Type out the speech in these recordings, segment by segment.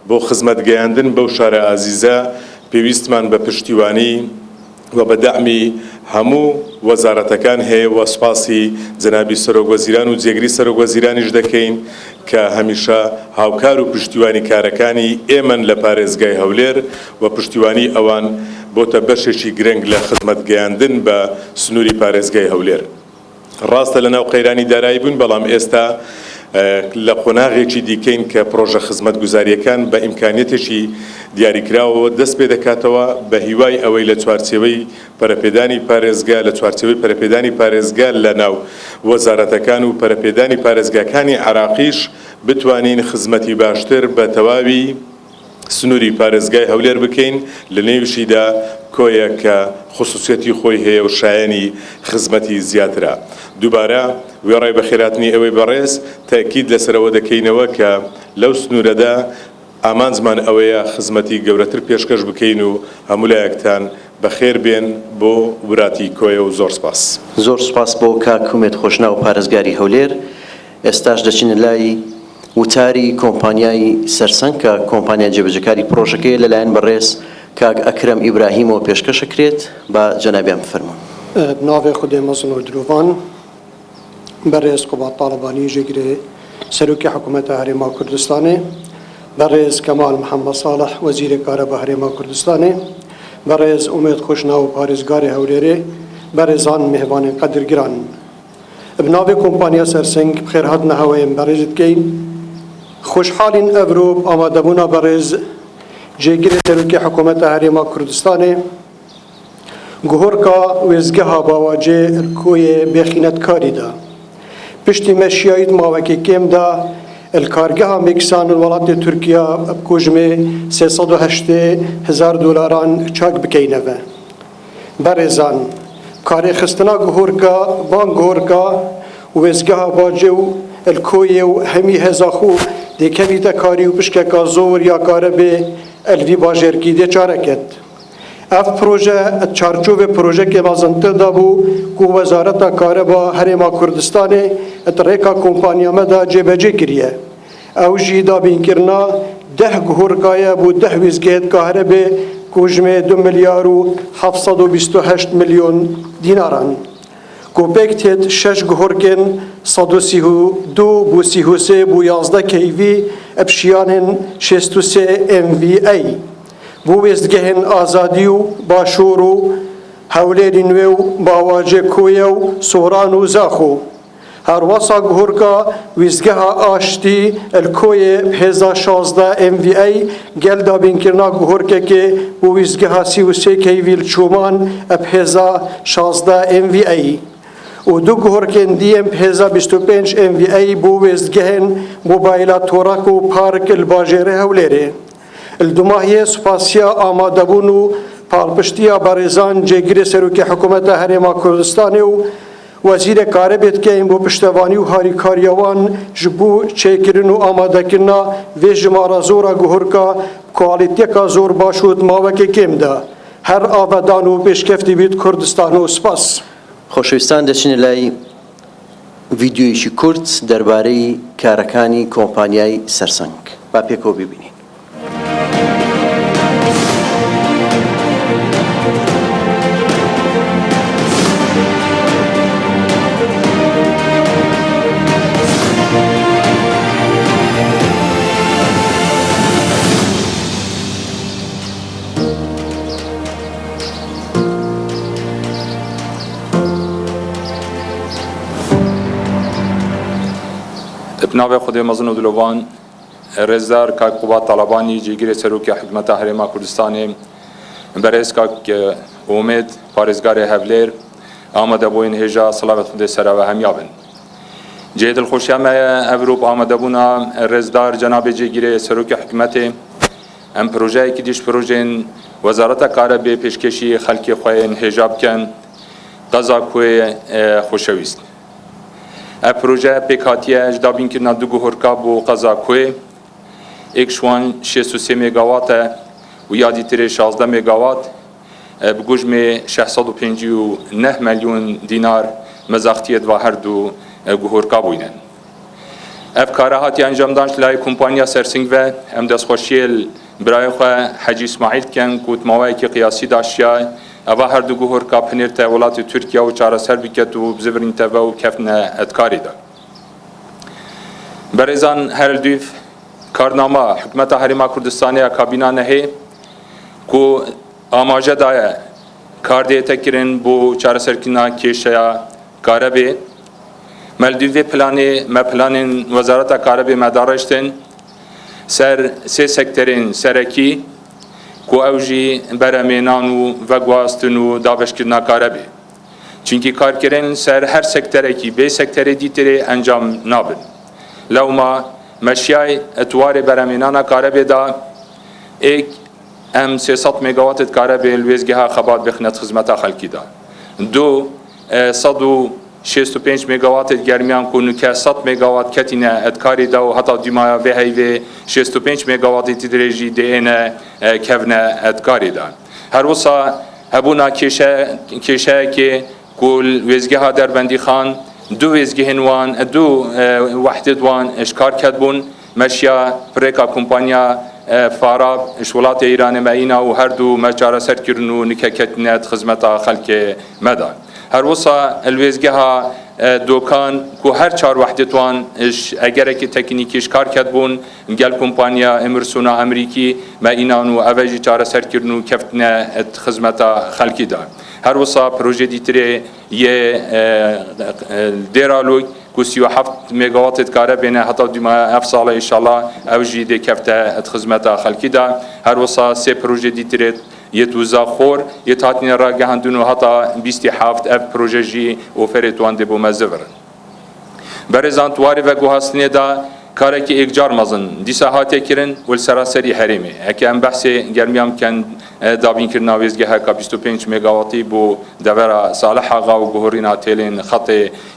بۆ خزمەتگەیاندن بەو شارە ئازیزە پێویستمان بە پشتیوانی و بە دەعمی هەموو وەزارەتەکان هەیە و سوپاسی جەنابی سەرۆکوەزیران و جێگری سەرۆکوەزیرانیش دەکەین کە هەمیشە هاوکار و پشتیوانی کارەکانی ئێمەن لە پارێزگای هەولێر و پشتیوانی ئەوان بۆتە بەشێکی گرنگ لە خزمەتگەیاندن بە سنووری پارێزگای هەولێر. ڕاستە لەناو قەیرانی دارایی بوون، بەڵام ئێستا لە قۆناغێکی دیکەین کە پرۆژە خزمەتگوزاریەکان بە ئیمکانیەتێکی دیاریکراوەوە دەست پێ دەکاتەوە بە هیوای ئەوەی لە چوارچێوەی پەرەپێدانی پارێزگا لە چوارچێوەی پەرەپێدانی پارێزگا لە ناو وەزارەتەکان و پەرەپێدانی پارێزگاکانی عراقیش بتوانین خزمەتی باشتر بە تەواوی سنووری پارێزگای هەولێر بکەین لە نێوشیدا کۆیە کە خصوصیەتی خۆی هەیە و شایەنی خزمەتی زیاترە. دووبارە وێڕای بەخێراتنی ئەوەی بەڕێز تاکید لەسەرەوە دەکەینەوە کە لەو سنوورەدا ئامانجمان ئەوەیە خزمەتی گەورەتر پێشکەش بکەین و هەموو لایەکتان بەخێر بێن بۆ وراتی کۆیە و زۆر سپاس. زۆر سپاس بۆ کاک کومێت خۆشنا و پارێزگاری هەولێر. ئێستاش دەچین لای وتاری کۆمپانیای سەرسەنگ کە کۆمپانیا جێبەجەکاری پرۆژەکەی لەلایەن بەڕێز کاک ئەکرەم ئیبراهیمەوە پێشکەشەکرێت. بە جەنابیان بفەرمون. ناوێ خودێ مەزن و درۆڤان بەڕێز قوبات تاڵبانی ژێگرێ سەرۆکی حکوومەتە هەرێما کوردستانê بەڕێز کەمال محەممەد ساڵح وەزیرە کارە بە هەرێما کوردستانê بەڕێز ئومێد خۆشنا و پارێزگاری هەولێرê بەڕێزان میهوانên قەدرگران بناوê کۆمپانیا سەرسەنگ بخێر هاتنە هەوەیەن بەڕێزت بکەین. خوشحالین ئەڤرۆ ئامادەبوونا بەڕێز جێگیرە سەرۆکی حکوومەتە هەرێما کوردستانê گوهۆرکا وێزگەها باواجێ کۆیە بێخینەتکاریدا پشتی مەشیایت ماوەکێ کێمدا الکارگەها مێکسان وڵاتی تورکیا بکوژمێ 380,000 دۆلاران چاک بکەینەوە. بەڕێزان کارێ خستنا گوهۆرکا وان گوهۆرکا وێزگەها باجێ و الکۆیە و هەمی هێزاخۆ دێکەویتە کاری و پشکێکا زۆر یا کارە بێ ئەلوی باژێرکی دێ چارەکەت. ئەف پرۆژە چارچۆڤê پرۆژەکê mezintida bû ku Wezareta Kareba Herêma Kurdistanê rêka kompanya me de cêbecê kiriye. Ew jî dabînkirina 10 guhorkaye bû 10 wîzgehên Karebê ku ji me 2 milyar û 728 milyon dînaran. Ku pêk têt 6 guhorkên 132 bû 33 bû 11 keyvî epşiyanên 63 MVA. بۆ وێستگەهێن ئازادی و باشوور و هەولێری نوێ و باواجێ کۆیە و سۆران و زاخۆ. هەروەسا گوهۆرکا وێستگەها ئاشتی ئەلکۆیە هێزا 16 MVA گەل دابینکردنا گوهۆرکێکێ بۆ وێستگەها 33 کەیڤیل چومان ئەپ هێزا 16 MVA. و دوو گوهۆرکێن دیەم هێزا 25 MVA بۆ وێستگەهێن مۆبایلا تۆڕەک و پارک باژێرە هەولێرێ. الدماهیه سپاسیا آمادهبون و پالپشتیا بەڕێزان جێگیرە سەرۆکی حکوومەتە هەرێما کوردستانê و وەزیرە کارە بێت بکەین بۆ پشتەوانی و هاریکاریەوان ji bo çêkirin û amadekirina vê jimara zora guhurka koalîtiyeka zor baş û mavekê kêm de her avedan û pêşkeftî bît Kurdistan û spas. خۆشەویستان دەچین لای ڤیدیۆیەکی کورت دەربارەی کارەکانی کۆمپانیای سەرسەنگ. با پێکەوە ببینین. بناوێ خودێ مەزن و دلۆڤان ڕێزدار کاک قوبات تاڵەبانی جێگیرە سەرۆکی حکوومەتە هەرێما کوردستانê بەڕێز کاک ئومێد پارێزگارê هەولێر ئامادەبووین هێژا سەڵاوەت خودێ سەراوە هەمیا بن. جێ دڵخۆشیە me ئەڤرۆپ ئامادەبوونا ڕێزدار جەنابێ جێگیرە سەرۆکی حکوومەتê ئەم پرۆژەیەکی دیش پرۆژên وەزارەتە کارەبێ پێشکەشی خەڵکی خۆیان هێژا بکەن قەزا کوێ خۆشەویست. ئەم پرۆژە پێکهاتیە ji dabînkirina du guhorka bû qeza Kuê êk şwan 63 megawate û ya dîtirê 16 megawat bi gujmê 659 milyon dînar mezaxtiyê dva her du guhorka bûyîne. افکاره هاتی انجام داشت لای کمپانیا سرسنگ و ام دستخوشی برای خو حجی اسماعیل کن کوتماوی که قیاسی داشتیا اوا هر دو گهور کاپنیر تا ولات ترکیه و چهار سر بکت و بزبرین تا و کفن ادکاری دا برزان هر دوف کارنامه حکومت هریما کردستانی کابینا نهی کو آماجه دای کار دیتا کرن بو چهار سر کنا کشیا کاربه ملدوی پلان وزارت کاربه مدارشتن سر سه سکترین سرکی کو اوجی برامینان و گواستن و داوش کردن کاربه چونکی کار کردن سر هر سکترکی به سکتر دیتری انجام نابن لو ما مشیای اتوار برامینان کاربه دا ایک ام 300 مگاوات کاربه الوزگه ها خبات بخنت خدمت خلکی دا دو 165 مگاوات گرمیان کنو که 100 مگاوات کتینه ادکاری دا و حتی دیمایا به هیوه 65 مگاوات تدریجی دینه کفنه ادکاری دا هر وصا هبونا کشه که کل وزگه ها در بندی خان دو وزگه هنوان دو وحدت وان اشکار کدبون مشیا پریکا کمپانیا فاراب اشولات ایران معینا و هر دو مجاره سر کرنو نککتنت خدمت خلک مدان هر وصا الوزگه ها دوکان کو هر چهار وحدتوان اگر که تکنیکیش کار کدبون گل کمپانیا امرسونا امریکی ما اینانو اوجی چهار سر کرنو کفتنه خدمت خلکی دا هر وصا پروژه دیتره یه دیرالوگ کو 37 مگاوات کاره بینه حتی دیما اف ساله انشالله اوجی ده کفته خدمت خلکی دا هر وصا سه پروژه دیتره یتوزا خور یتاتین را گهاندون و حتی 27 اف پروژه جی اوفرت وان دبو مزور برزان تواری و گوهستنی دا کاری که یک جار مزن دیسا هاتی کرن ول سراسری حریمه اگه ام بحث گرمیام کن دابین کرنا وزگه ها 25 مگاواتی بو دورا صالح آقا و گهورینا تیلین خط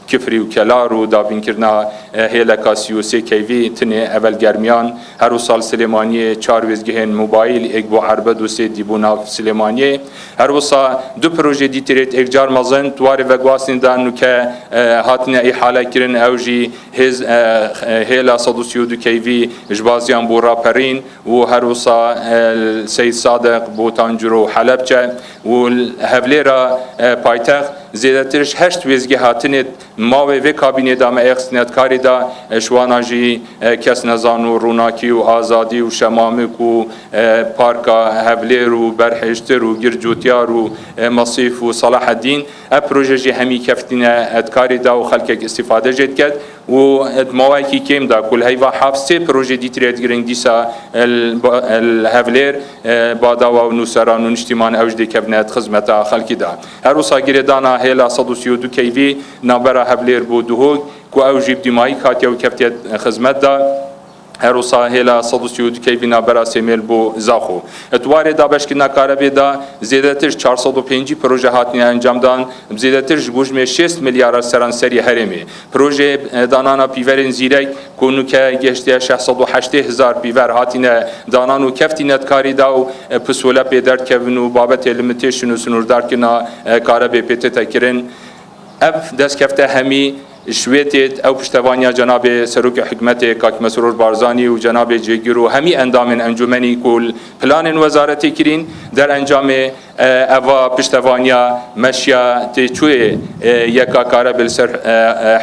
کفری و کلار و دابین کرنا هیلکا 33 کیوی تنه اول گرمیان هر سال سلیمانی 4 وزگه موبایل یک بو عربد و 3 دیبو ناف سلیمانی هر وصا دو پروژه دیتریت یک جار مزن تواری و گواسن دانو که هاتنا ای حاله کرن اوجی هیلا 132 کیوی جبازیان بو راپرین و هر وصا سید صادق بو تانجرو حلبچه و هفلیرا پایتخت زیادترش 8 وزگه هاتنت ماوی و کابینه دام اخسنت کاری دا شواناجی کس نزانو روناکی و آزادی و شمامک و پارکا هفلیر و برحشتر و گرجوتیار و مصیف و صلاح الدین پروژه جی همی کفتینه ادکاری دا و خلک استفاده جد کرد و ماوی کی کم دا کل هیوا حفظه پروژه دیتریت گرنگ دیسا الهفلیر بادا و نوسران و نشتیمان اوجده کبنت خدمت خلکی دا هر وصا گردانا هیلا 132 کیوی نابرا هفلیر بو دهوگ کو اوجیب دیمایی کاتیا و کفتیت خدمت دا هر وصا هیلا 132 کیوی نابرا سیمیل بو زاخو اتواری دا بشکنا کاربی دا زیادترش 405 پروژه هاتنی انجام دان زیادترش گوشم 6 میلیارد سرانسری هرمی پروژه دانانا پیورین زیرک کنو که گشته 680,000 پیور هاتینه دانانو کفتینت کاری دا و پسوله پیدرد کونو بابت لیمیتیشن و سنوردار کنا کاربی پیتتا کرن اف دست کفته همی شویتید او پشتوانیا جناب سروک حکمت کاک مسرور بارزانی و جناب جگیرو همی اندام انجمنی کل پلان وزارتی کرین در انجام اوا پشتوانیا مشیا تچوی یکا کارا بالسر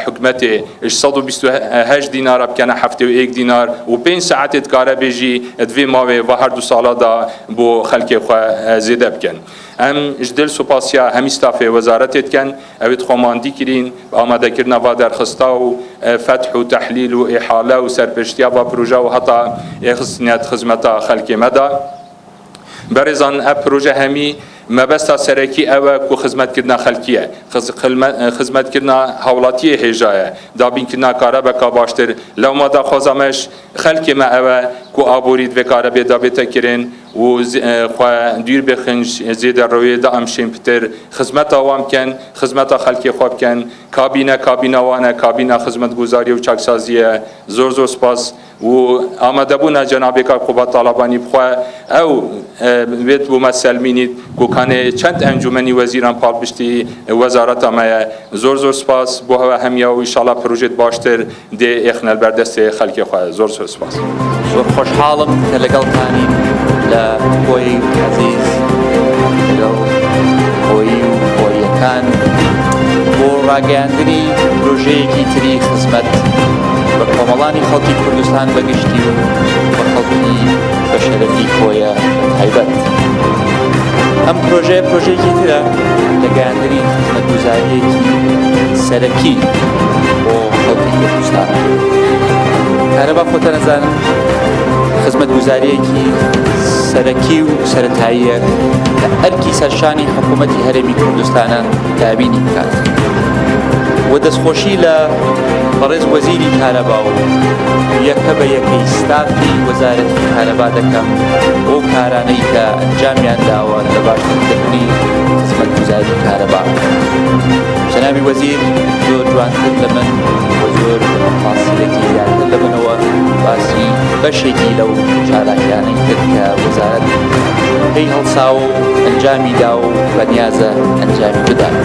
حکمت 128 دینار بکنه هفته و 1 دینار و 5 ساعت کارا بجی دوی ماوی و هر 2 سالا دا بو خلق خو زیده بکن ام جدل سپاسیا همی استاف وزارت کن اوید خماندی کرین آماده کرنا و درخستا و فتح و تحلیل و احاله و سرپرشتیا و پروژه و حتی اخصنیت خدمت خلق مدا برزان اپ پروژه همی مبستا سرکی او کو خدمت کردن خلقیه خدمت کردن حولاتیه هجایه دابین کردن کارا بکا باشتر لو ما دا خوزمش خلقی ما او کو ئابووریت بێکارە بێدا بێتەکردن و دویر بخنج زێدە ڕۆیێدا ئەم شێمپتر خزمەتە وام بکەن خزمەتە خەڵکی خۆ بکەن کابینەوانە کابینە خزمەتگوزاری و چاکسازیە زۆر سپاس و ئامادەبوونە جەنابێکا قوبات تاڵابانی بخوا ئەو بێت بوو مەسەلمینیت گوکانێ چەند ئەنجومەنی وەزیران پاڵپشتی وەزارەت ئەمەیە زۆر سپاس بۆ هەوە هەمیە و ئینشاڵڵا پرۆژێت باشتر دێ ئێخنەل بەردەستێ خەڵکی خۆ زۆر سپاس. زۆر خۆشحاڵم کە لەگەڵتانین لە خۆی عەزیز لەگەڵ خۆی و خۆیەکان بۆ ڕاگەیاندنی پرۆژەیەکی تری خزمەت بە کۆمەڵانی خەڵکی کوردستان بەگشتی و بە خەڵکی بە شەرەفی خۆیە تایبەت. ئەم پرۆژەیەکی ترە لەگەیاندنی خزمەتگوزاریەکی سەرەکی بۆ خەڵکی کوردستان. کارەبا خۆتە نەزانم خزمەتگوزاریەکی سەرەکی و سەرەتاییە کە ئەرکی سەرشانی حکوومەتی هەرێمی کوردستانە دابینی بکات و دەستخۆشی لە بەڕێز وەزیری کارەبا و یەکە بە یەکەی ستافی وەزارەتی کارەبا دەکەم بۆ کارانەی کە ئەنجامیان داوە لە باشترکردنی خزمەتگوزاری کارەبا. جەنابی وەزیر زۆر جوانتر لە من و زۆر فاسیلێکی زیاتر لە منەوە باسی بەشێکی لەو چالاکیانەی کرد کە وەزارەت پێی هەڵساوە و ئەنجامی دا و بەنیازە ئەنجامی بدات.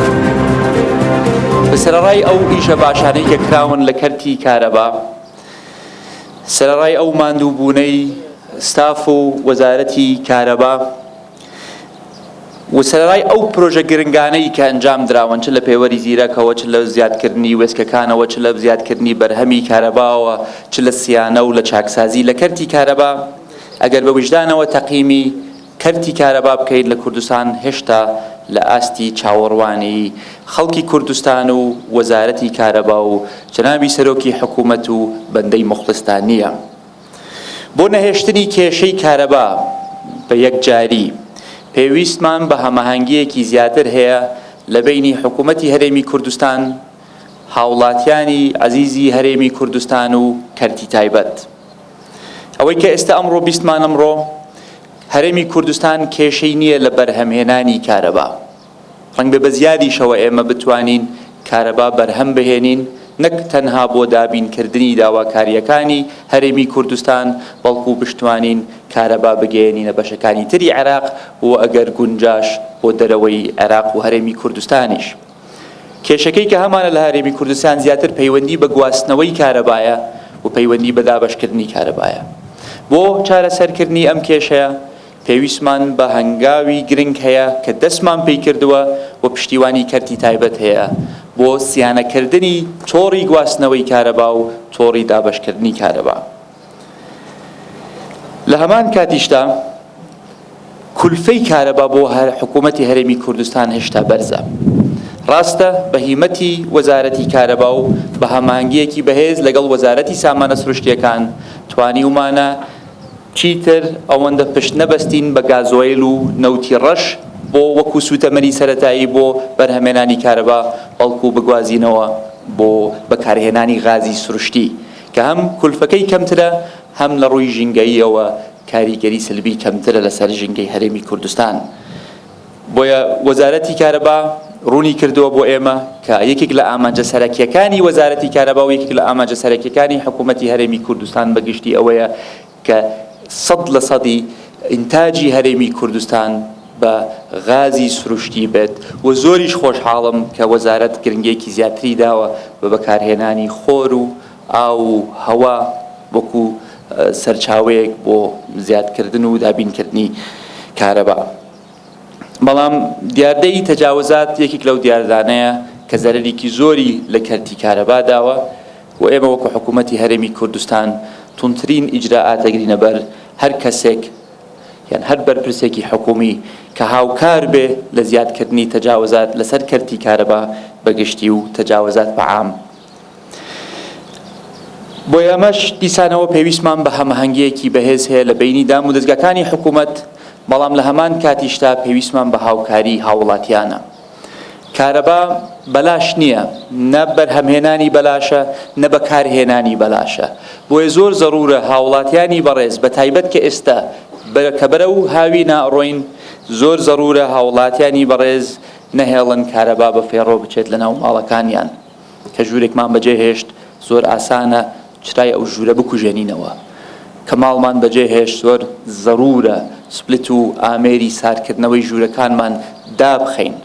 بە سەرەڕای ئەو ئیشە باشانەی کە کراون لە کەرتی کارەبا، سەرەڕای ئەو ماندووبوونەی ستاف و وەزارەتی کارەبا و سەرەڕای ئەو پرۆژە گرنگانەی کە ئەنجام دراون چ لە پێوەری زیرەکەوە چ لە زیادکردنی وێستگەکانەوە چ لە زیادکردنی بەرهەمی کارەباوە چ لە سیانە و لە چاکسازی لە کەرتی کارەبا، ئەگەر بە وجدانەوە تەقیمی کەرتی کارەبا بکەیت لە کوردستان هێشتا لە ئاستی چاوەڕوانی خەڵکی کوردستان و وەزارەتی کارەبا و جەنابی سەرۆکی حکوومەت و بەندەی مخلستان نییە. بۆ نەهێشتنی کێشەی کارەبا بە یەکجاری پێویستمان بە هەماهەنگیەکی زیاتر هەیە لە بینی حکوومەتی هەرێمی کوردستان، هاوڵاتیانی عەزیزی هەرێمی کوردستان و کەرتی تایبەت. ئەوەی کە ئێستا ئەمڕۆ بیستمان ئەمڕۆ هەرێمی کوردستان کێشەی نییە لە بەرهەمهێنانی کارەبا. ڕەنگە بە زیادیشەوە ئێمە بتوانین کارەبا بەرهەم بهێنین، نەک تەنها بۆ دابینکردنی داواکاریەکانی هەرێمی کوردستان بەڵکو بشتوانین کارەبا بگەێنینە بەشەکانی تری عێراق و ئەگەر گونجاش بۆ دەرەوەی عێراق و هەرێمی کوردستانیش. کێشەکەی کە هەمانە لە هەرێمی کوردستان زیاتر پەیوەندی بە گواستنەوەی کارەبایە و پەیوەندی بە دابەشکردنی کارەبایە. بۆ چارەسەرکردنی ئەم کێشەیە پێویستمان بە هەنگاوی گرنگ هەیە کە دەستمان پێی کردووە و پشتیوانی کەرتی تایبەت هەیە بۆ سیانەکردنی تۆڕی گواستنەوەی کارەبا و تۆڕی دابەشکردنی کارەبا. لە هەمان کاتیشدا کولفەی کارەبا بۆ حکوومەتی هەرێمی کوردستان هێشتا بەرزە. ڕاستە بەهیمەتی وەزارەتی کارەبا و بە هەماهەنگیەکی بەهێز لەگەڵ وەزارەتی سامانە سروشتیەکان توانیومانە چیتر ئەوەندە پشت نەبەستین بە گازۆیل و نەوتی ڕەش بۆ وەکو سوتەمەنی سەرەتایی بۆ بەرهەمێنانی کارەبا، بەڵکو بگوازینەوە بۆ بەکارهێنانی غازی سروشتی کە هەم کولفەکەی کەمترە هەم لە ڕووی ژینگەییەوە کاریگەری سلبی کەمترە لەسەر ژینگەی هەرێمی کوردستان. بۆیە وەزارەتی کارەبا ڕوونی کردووە بۆ ئێمە کە یەکێک لە ئامانجە سەرەکیەکانی وەزارەتی کارەبا و یەکێک لە ئامانجە سەرەکیەکانی حکوومەتی هەرێمی کوردستان بەگشتی ئەوەیە کە 100% ئینتاجی هەرێمی کوردستان بە غازی سروشتی بێت و زۆریش خۆشحاڵم کە وەزارەت گرنگێکی زیاتری داوە بە بەکارهێنانی خۆر و ئاو و هەوا وەکو سەرچاوەیەک بۆ زیادکردن و دابینکردنی کارەبا. بەڵام دیاردەی تەجاوزات یەکێک لەو دیاردانەیە کە زەرەرێکی زۆری لە کەرتی کارەبا داوە و ئێمە وەکو حکوومەتی هەرێمی کوردستان تونترین ئیجراءات ئەگرینە بەر هەر کەسێک یان هەر بەرپرسێکی حکومی کە هاوکار بێ لە زیادکردنی تەجاوزات لەسەر کەرتی کارەبا بەگشتی و تەجاوزات بەعام. بۆ ئێمەش دیسانەوە پێویستمان بە هەماهەنگیەکی بەهێز هەیە لە بینی دام و دەستگاکانی حکوومەت، بەڵام لە هەمان کاتیشتا پێویستمان بە هاوکاری هاوڵاتیانە. کارەبا بەلاش نییە، نە بەرهەمهێنانی بەلاشە نە بەکارهێنانی بەلاشە، بۆیە زۆر زەرورە هاوڵاتیانی بەڕێز بە تایبەت کە ئێستا کە بەرە و هاوی ناڕۆین، زۆر زەرورە هاوڵاتیانی بەڕێز نەهێڵن کارەبا بە فێڕۆ بچێت لە ناو ماڵەکانیان کە ژوورێکمان بەجێهێشت زۆر ئاسانە چرای ئەو ژوورە بکوژێنینەوە، کە ماڵمان بەجێهێشت زۆر زەرورە سپلت و ئامێری سارکردنەوەی ژوورەکانمان دابخەین.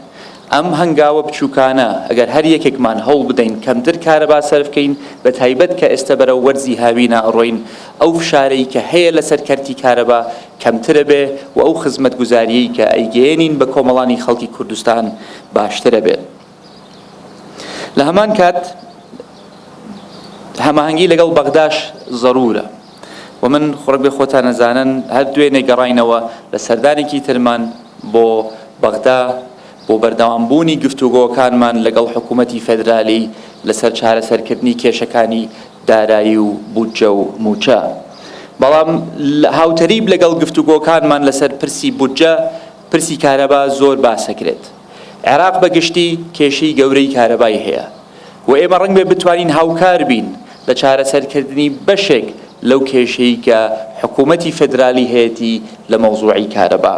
ئەم هەنگاوە بچووکانە ئەگەر هەر یەکێکمان هەوڵ بدەین کەمتر کارەبا سەرف بکەین، بە تایبەت کە ئێستا بەرە وەرزی هاوی ناڕۆین، ئەو فشارەی کە هەیە لەسەر کەرتی کارەبا کەمترە بێ و ئەو خزمەتگوزاریەی کە ئەیگەێنین بە کۆمەڵانی خەڵکی کوردستان باشترە بێت. لە هەمان کات هەماهەنگی لەگەڵ بەغداش زەرورە و من خۆڕک بێ خۆتان نەزانن هەر دوێنێ گەڕاینەوە لە سەردانێکی ترمان بۆ بەغدا بۆ بەردەوامبوونی گفتوگۆکانمان لەگەڵ حکوومەتی فێدرالی لەسەر چارەسەرکردنی کێشەکانی دارایی و بودجە و موچە. بەڵام هاوتەریب لەگەڵ گفتوگۆکانمان لەسەر پرسی بودجە، پرسی کارەبا زۆر باسەکرێت. عێراق بەگشتی کێشەی گەورەی کارەبای هەیە و ئێمە ڕەنگ بێ بتوانین هاوکار بین لە چارەسەرکردنی بەشێک لەو کێشەی کە حکوومەتی فێدرالی هەیەتی لە مەوزوعی کارەبا.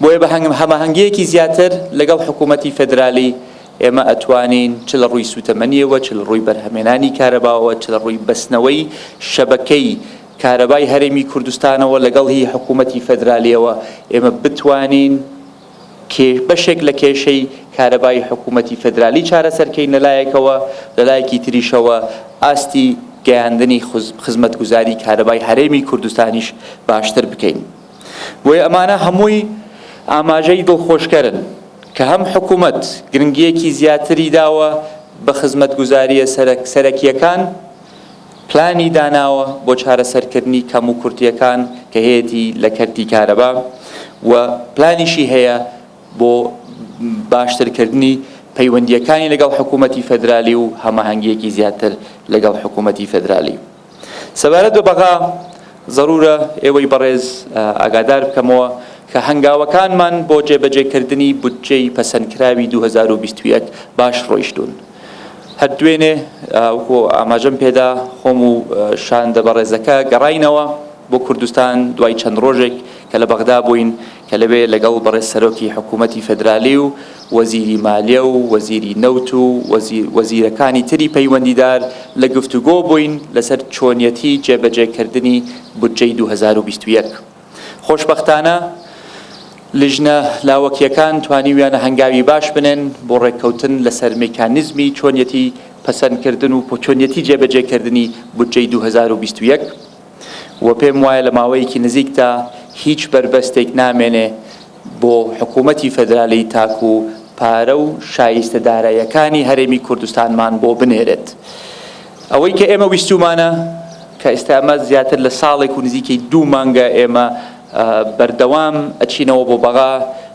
بۆیە بە هەماهەنگیەکی زیاتر لەگەڵ حکوومەتی فێدرالی ئێمە ئەتوانین چ لە ڕووی سوتەمەنیەوە، چ لە ڕووی بەرهەمێنانی کارەباوە، چ لە ڕووی بەستنەوەی شەبەکەی کارەبای هەرێمی کوردستانەوە لەگەڵ هی حکوومەتی فێدرالیەوە ئێمە بتوانین بەشێک لە کێشەی کارەبای حکوومەتی فێدرالی چارەسەرکەین لەلایەکەوە، لەلایەکی تریشەوە ئاستی گەیاندنی خزمەتگوزاری کارەبای هەرێمی کوردستانیش باشتر بکەین. بۆیە ئەمانە هەمووی ئاماژەی دڵخۆشکەرن کە هەم حکوومەت گرنگیەکی زیاتری داوە بە خزمەتگوزاریە سەرەکیەکان، پلانی داناوە بۆ چارەسەرکردنی کەم و کورتیەکان کە هەیەی لە کەرتی کارەبا و پلانیشی هەیە بۆ باشترکردنی پەیوەندیەکانی لەگەڵ حکوومەتی فێدرالی و هەماهەنگیەکی زیاتر لەگەڵ حکوومەتی فێدرالی. سەبارەت بە بەغا زەرورە ئێوەی بەڕێز ئاگادار بکەمەوە کە هەنگاوەکانمان بۆ جێبەجێکردنی بودجەی پەسەندکراوی 2021 باش ڕۆیشتون. هەر دوێنێ وەکو ئاماژەم پێدا خۆم و شاندە بەڕێزەکە گەڕاینەوە بۆ کوردستان دوای چەند ڕۆژێک کە لە بەغدا بووین کە لەوێ لەگەڵ بەڕێز سەرۆکی حکوومەتی فێدرالی و وەزیری مالیە و وەزیری نەوت و وەزیرەکانی تری پەیوەندیدار لە گفتوگۆ بووین لەسەر چۆنیەتی جێبەجێکردنی بودجەی 2021. خۆشبەختانە لژنە لاوەکیەکان توانیویانە هەنگاوی باش بنێن بۆ ڕێککەوتن لەسەر میکانیزمی چۆنیەتی پەسەندکردن و چۆنیەتی جێبەجێکردنی بودجەی 2021 و پێم وایە لە ماوەیەکی نزیکدا هیچ بربەستێک نامێنێ بۆ حکوومەتی فێدرالی تاکو پارە و شایستە داراییەکانی هەرێمی کوردستانمان بۆ بنێرێت. ئەوەی کە ئێمە ویستومانە کە ئێستا ئەمە زیاتر لە ساڵێک و نزیکەی 2 مانگە ئێمە بەردەوام ئەچینەوە بۆ بەغا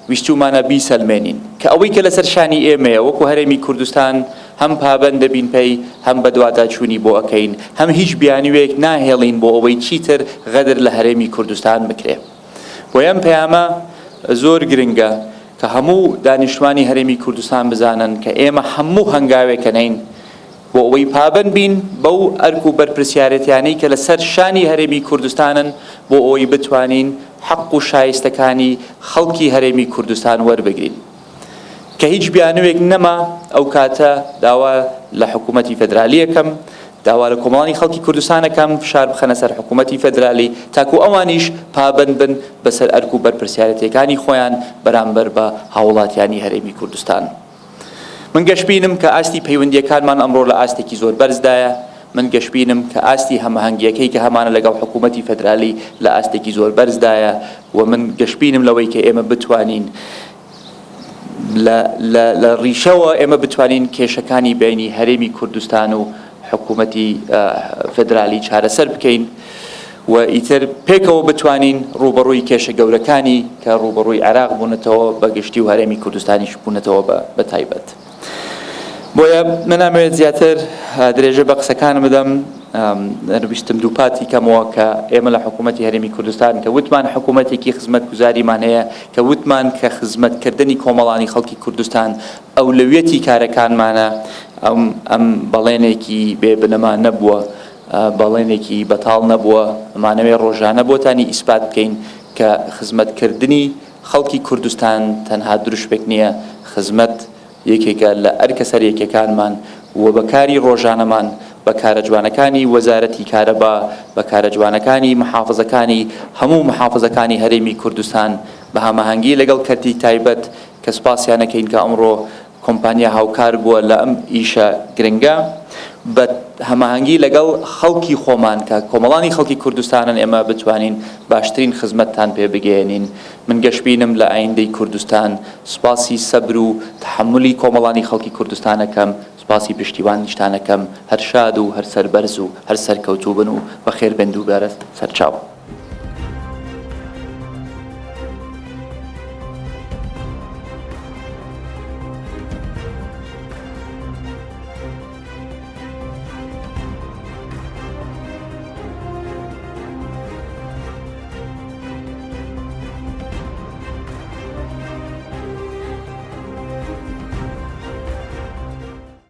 ویستومانە بیسەلمێنین کە ئەوەی کە لەسەر شانی ئێمەیە وەکو هەرێمی کوردستان هەم پابەند دەبین پێی هەم بە دوواداچوونی بۆ ئەەکەین، هەم هیچ بیانوێک ناهێڵین بۆ ئەوەی چیتر غەدر لە هەرێمی کوردستان بکرێ. بۆیە ئەم پەیامە زۆر گرنگە کە هەموو دانیشتوانی هەرێمی کوردستان بزانن کە ئێمە هەموو هەنگاوێکەنین بۆ ئەوەی پابەند بین بەو ئەرک و بەرپرسیارەتیانەی کە لەسەر شانی هەرێمی کوردستانن بۆ ئەوەی بتوانین حەق و شایستەکانی خەڵکی هەرێمی کوردستان وەربگرین. کە هیچ بیانوێک نەما ئەو کاتە داوا لە حکوومەتی فێدرالی یەکەم، داوا لە کۆمەڵانی خەڵکی کوردستانەکەم فشار بخەنە سەر حکوومەتی فێدرالی تاکو ئەوانیش پابەند بن بەسەر ئەرک و بەرپرسیارەتیەکانی خۆیان بەرامبەر بە هاوڵاتیانی هەرێمی کوردستان. من گەشتبینم کە ئاستی پەیوەندیەکانمان ئەمڕۆ لە ئاستێکی زۆر بەرزدایە. من گەشتبینم کە ئاستی هەماهەنگیەکەی کە هەمانە لەگەڵ حکوومەتی فێدرالی لە ئاستێکی زۆر بەرزدایە و من گەشتبینم لەوەی کە ئێمە بتوانین لە ڕیشەوە ئێمە بتوانین کێشەکانی بینی هەرێمی کوردستان و حکوومەتی فێدرالی چارەسەر بکەین و ئیتر پێکەوە بتوانین ڕوبەڕووی کێشە گەورەکانی کە ڕوبەڕووی عێراق بوونەتەوە بە گشتی و هەرێمی کوردستانیش بوونەتەوە بە تایبەت. بۆیە من نامەوێت زیاتر درێژە بە قسەکانم بدەم. نویستم دووپاتی کەمەوە کە ئێمە لە حکوومەتی هەرێمی کوردستان کە وتمان حکوومەتێکی خزمەتگوزاریمان هەیە کە وتمان کە خزمەتکردنی کۆمەڵانی خەڵکی کوردستان ئەولەویەتی کارەکانمانە، ئەم بەڵێنێکی بێبنەما نەبووە، بەڵێنێکی بەتاڵ نەبووە. ئەمانەوێ ڕۆژانە بۆتانی ئیسپات بکەین کە خزمەتکردنی خەڵکی کوردستان تەنها دروشتێک نییە، خزمەت یەکێکە لە ئەرکە سەرەکیەکانمان و بەکاری ڕۆژانەمان، بە کارە جوانەکانی وەزارەتی کارەبا، بە کارە جوانەکانی محافزەکانی هەموو محافزەکانی هەرێمی کوردستان بە هەماهەنگی لەگەڵ کەرتی تایبەت کە سپاسیانەکەین کە ئەمڕۆ کۆمپانیا هاوکار بووە لە ئەم ئیشە گرنگە، بە هەماهەنگی لەگەڵ خەڵکی خۆمان کە کۆمەڵانی خەڵکی کوردستانن ئێمە بتوانین باشترین خزمەتتان پێ بگەێنین. من گەشتبینم لە ئایندەی کوردستان، سوپاسی سەبر و تحملی کۆمەڵانی خەڵکی کوردستانەکەم، سوپاسی پشتیوان نیشتانەکەم، هەر شاد و هەر سەربەرز و هەر سەرکەوتوو بن و بەخێر بن دووبارە سەرچاو.